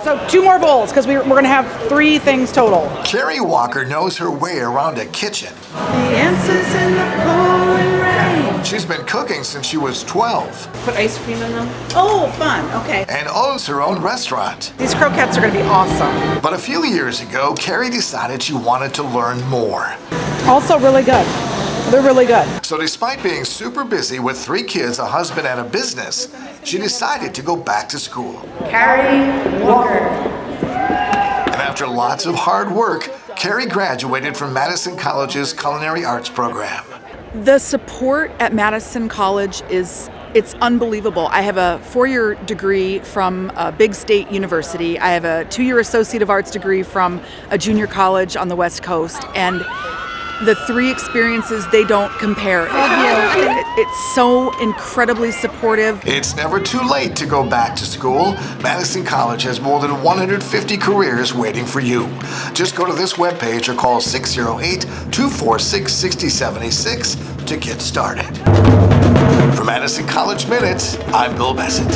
So 2 more bowls, because we're going to have 3 things total. Carrie Walker knows her way around a kitchen. The answers in the pouring rain. She's been cooking since she was 12 Put ice cream in them. Oh, fun. Okay. and owns her own restaurant. These croquettes are going to be awesome. But a few years ago, Carrie decided she wanted to learn more. Also really good. They're really good. So despite being super busy with 3 kids, a husband, and a business, she decided to go back to school. Carrie Walker. And after lots of hard work, Carrie graduated from Madison College's Culinary Arts program. The support at Madison College it's unbelievable. I have a 4-year degree from a big state university. I have a 2-year Associate of Arts degree from a junior college on the West Coast. And the 3 experiences, they don't compare. It's so incredibly supportive. It's never too late to go back to school. Madison College has more than 150 careers waiting for you. Just go to this webpage or call 608-246-6786 to get started. For Madison College Minutes, I'm Bill Bessett.